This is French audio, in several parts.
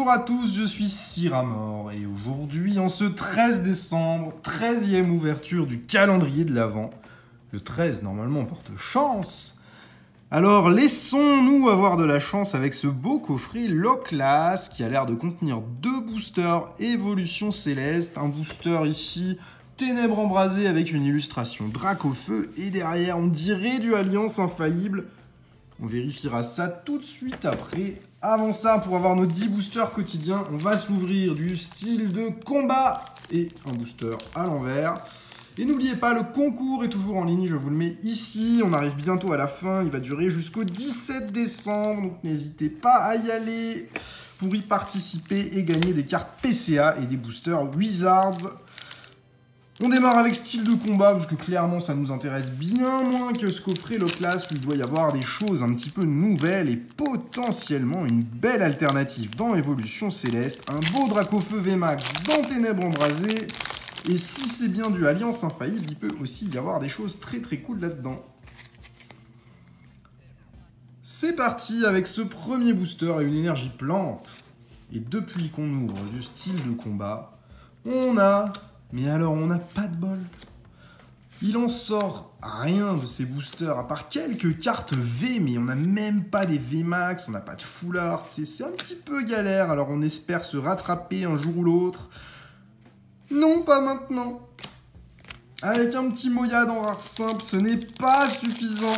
Bonjour à tous, je suis Cyramor et aujourd'hui, en ce 13 décembre, 13e ouverture du calendrier de l'Avent. Le 13, normalement, porte chance. Alors, laissons-nous avoir de la chance avec ce beau coffret Low Class qui a l'air de contenir 2 boosters Évolution Céleste. Un booster ici, Ténèbres Embrasées avec une illustration Dracofeu et derrière, on dirait du Alliance Infaillible. On vérifiera ça tout de suite après. Avant ça, pour avoir nos 10 boosters quotidiens, on va s'ouvrir du style de combat et un booster à l'envers. Et n'oubliez pas, le concours est toujours en ligne, je vous le mets ici. On arrive bientôt à la fin, il va durer jusqu'au 17 décembre. Donc n'hésitez pas à y aller pour y participer et gagner des cartes PCA et des boosters Wizards. On démarre avec style de combat, parce que clairement ça nous intéresse bien moins que ce coffret Low Class où il doit y avoir des choses un petit peu nouvelles et potentiellement une belle alternative dans Évolution Céleste, un beau Dracofeu VMAX dans Ténèbres Embrasées, et si c'est bien du Alliance Infaillible, il peut aussi y avoir des choses très très cool là-dedans. C'est parti avec ce premier booster et une énergie plante. Et depuis qu'on ouvre du style de combat, on a... Mais alors, on n'a pas de bol. Il en sort rien de ces boosters, à part quelques cartes V, mais on n'a même pas des VMAX, on n'a pas de full art, c'est un petit peu galère, alors on espère se rattraper un jour ou l'autre. Non, pas maintenant. Avec un petit Moyade en rare simple, ce n'est pas suffisant.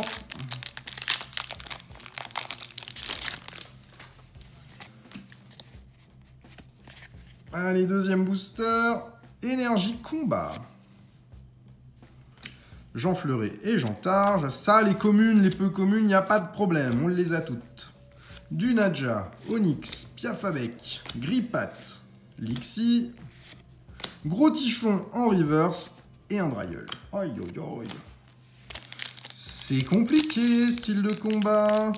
Allez, deuxième booster. Énergie combat. Jean Fleuret et Jean Targe. Ça, les communes, les peu communes, il n'y a pas de problème. On les a toutes. Du Nadja, Onyx, Piafabec, Gripat, Lixie, Gros Tichon en reverse et un Drayeul. Aïe, aïe, aïe. C'est compliqué, style de combat.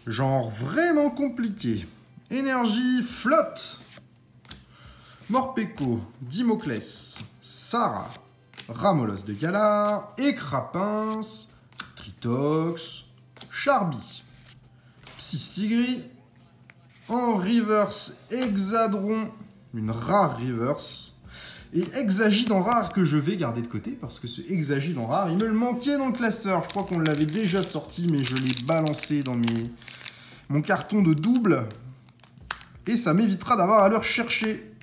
Genre vraiment compliqué. Énergie flotte. Morpeko, Dimoclès, Sarah, Ramolos de Galar, Écrapince, Tritox, Charby, Psystigri, en reverse Hexadron, une rare reverse, et Hexagide en rare que je vais garder de côté parce que ce Hexagide en rare, il me le manquait dans le classeur. Je crois qu'on l'avait déjà sorti, mais je l'ai balancé dans mon carton de double. Et ça m'évitera d'avoir à le rechercher.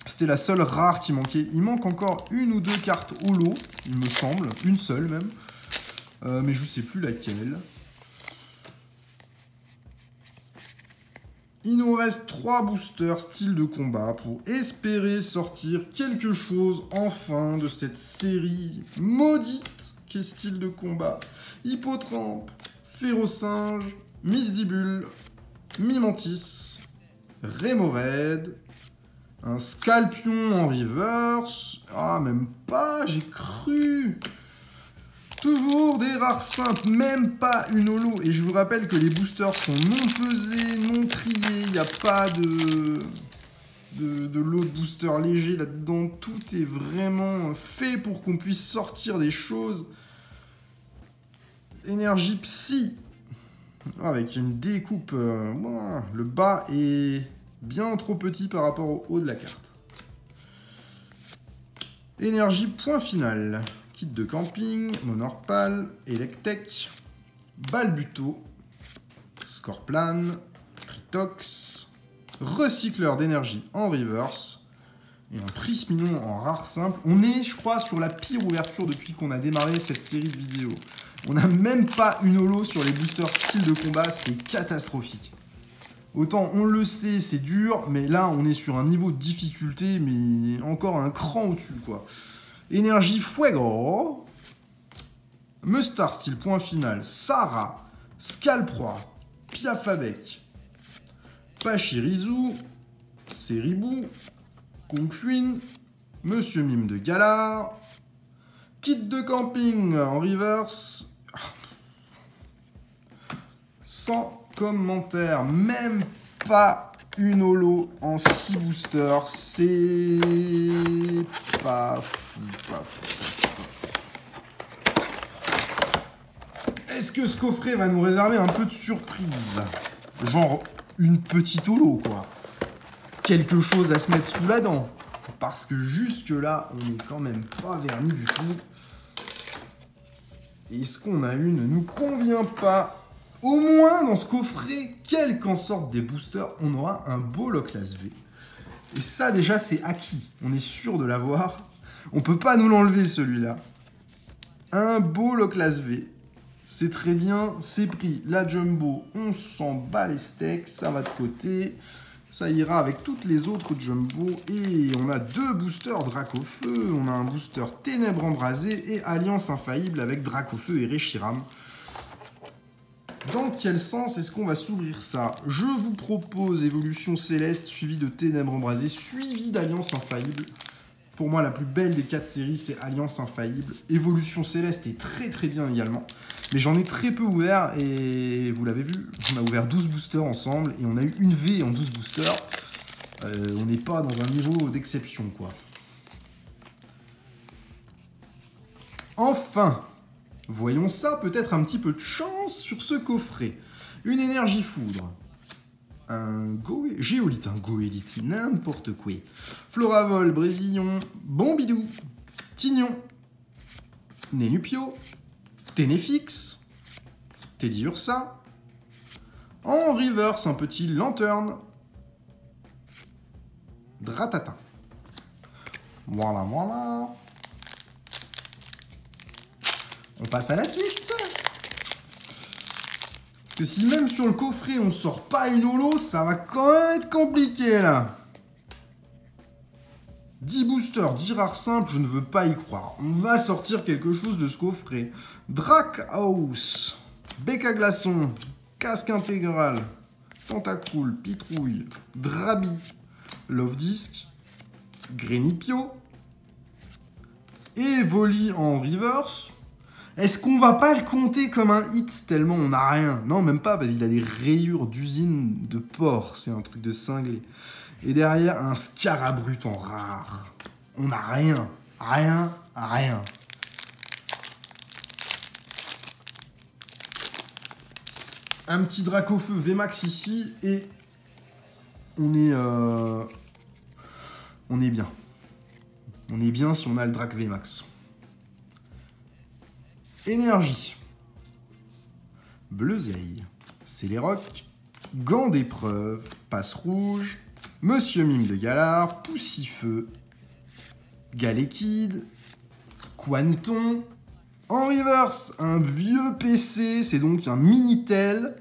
C'était la seule rare qui manquait. Il manque encore une ou deux cartes holo, il me semble. Une seule même. Mais je ne sais plus laquelle. Il nous reste 3 boosters style de combat pour espérer sortir quelque chose enfin de cette série maudite qui est style de combat. Hippotrampe, Férocinge, Misdibule, Mimantis, Rémoraid, un Scalpion en reverse. Ah, même pas, j'ai cru. Toujours des rares simples, même pas une holo. Et je vous rappelle que les boosters sont non pesés, non triés. Il n'y a pas de lot de booster léger là-dedans. Tout est vraiment fait pour qu'on puisse sortir des choses. Énergie psy. Avec une découpe. Le bas est bien trop petit par rapport au haut de la carte. Énergie point final. Kit de camping, Monorpal, Electek, Balbuto, Scorplan, Tritox, Recycleur d'énergie en reverse et un Prismillon en rare simple. On est, je crois, sur la pire ouverture depuis qu'on a démarré cette série de vidéos. On n'a même pas une holo sur les boosters style de combat, c'est catastrophique. Autant on le sait, c'est dur, mais là on est sur un niveau de difficulté, mais encore un cran au-dessus, quoi. Énergie Fuego, Mustar style point final, Sarah, Scalproie, Piafabec, Pachirisu, Seribou, Kongfuin, Monsieur Mime de Galar, Kit de camping en reverse, sans commentaire, même pas une holo en 6 boosters, c'est pas fou, pas fou. Est-ce que ce coffret va nous réserver un peu de surprise? Genre une petite holo, quoi. Quelque chose à se mettre sous la dent. Parce que jusque-là, on n'est quand même pas vernis du tout. Et ce qu'on a eu ne nous convient pas. Au moins, dans ce coffret, quel qu'en sorte des boosters, on aura un beau Loch-Las V. Et ça, déjà, c'est acquis. On est sûr de l'avoir. On peut pas nous l'enlever, celui-là. Un beau Loch-Las V. C'est très bien, c'est pris. La Jumbo, on s'en bat les steaks, ça va de côté. Ça ira avec toutes les autres Jumbo. Et on a 2 boosters Dracofeu. On a un booster Ténèbres Embrasées et Alliance Infaillible avec Dracofeu et Reshiram. Dans quel sens est-ce qu'on va s'ouvrir ça? Je vous propose Évolution Céleste suivi de Ténèbres Embrasées suivi d'Alliance Infaillible. Pour moi, la plus belle des 4 séries, c'est Alliance Infaillible. Évolution Céleste est très très bien également. Mais j'en ai très peu ouvert et vous l'avez vu, on a ouvert 12 boosters ensemble et on a eu une V en 12 boosters. On n'est pas dans un niveau d'exception, quoi. Enfin, voyons ça, peut-être un petit peu de chance sur ce coffret. Une énergie foudre. Un géolite, un goélite, n'importe quoi. Floravol, Brésillon, Bombidou, Tignon, Nénupio, Ténéfix, Teddy Ursa, en reverse un petit Lanterne, Dratata. Voilà, voilà. On passe à la suite. Parce que si même sur le coffret on sort pas une holo, ça va quand même être compliqué là. 10 boosters, 10 rares simples, je ne veux pas y croire. On va sortir quelque chose de ce coffret. Drachouse, Becca Glaçon, Casque Intégral, Tentacool, Pitrouille, Drabi, Love Disc, Grenipio, et Voli en reverse. Est-ce qu'on va pas le compter comme un hit tellement on n'a rien? Non, même pas, parce qu'il a des rayures d'usine de porc. C'est un truc de cinglé. Et derrière, un Scarabrut en rare. On n'a rien. Rien, rien. Un petit Dracofeu VMAX ici et on est bien. On est bien si on a le Drac VMAX. Énergie. Bleuzeille. Céléroc. Gants d'épreuve. Passe rouge. Monsieur Mime de Galard. Poussifeu. Galékid. Quanton. En reverse, un vieux PC. C'est donc un Minitel.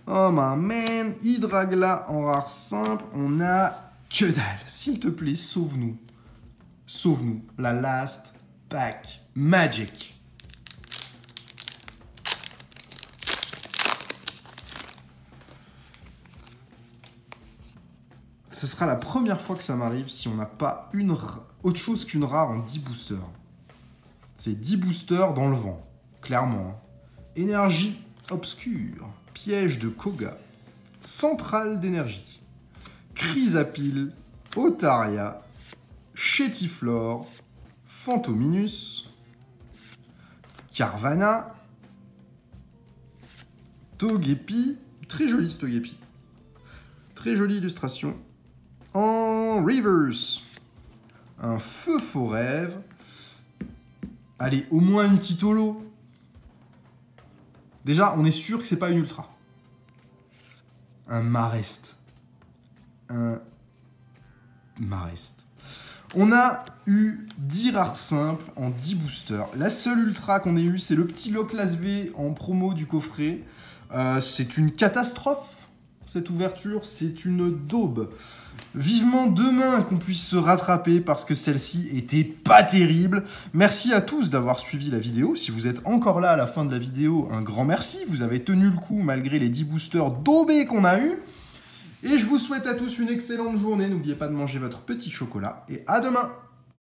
Oh my man. Hydragla en rare simple. On a que dalle. S'il te plaît, sauve-nous. Sauve-nous. La last pack magic. Ce sera la première fois que ça m'arrive si on n'a pas autre chose qu'une rare en 10 boosters. C'est 10 boosters dans le vent, clairement. Énergie obscure, piège de Koga, centrale d'énergie, Chrysapile, Otaria, Chétiflore, Phantominus, Carvana, Togepi, très joli ce Togepi, très jolie illustration. En reverse, un feu faux rêve. Allez, au moins une petite holo. Déjà, on est sûr que c'est pas une ultra. Un Marest. Un Marest. On a eu 10 rares simples en 10 boosters. La seule ultra qu'on ait eu, c'est le petit Loch-Las V en promo du coffret. C'est une catastrophe, cette ouverture. C'est une daube. Vivement demain qu'on puisse se rattraper parce que celle-ci était pas terrible. Merci à tous d'avoir suivi la vidéo. Si vous êtes encore là à la fin de la vidéo, un grand merci. Vous avez tenu le coup malgré les 10 boosters daubés qu'on a eu. Et je vous souhaite à tous une excellente journée. N'oubliez pas de manger votre petit chocolat et à demain.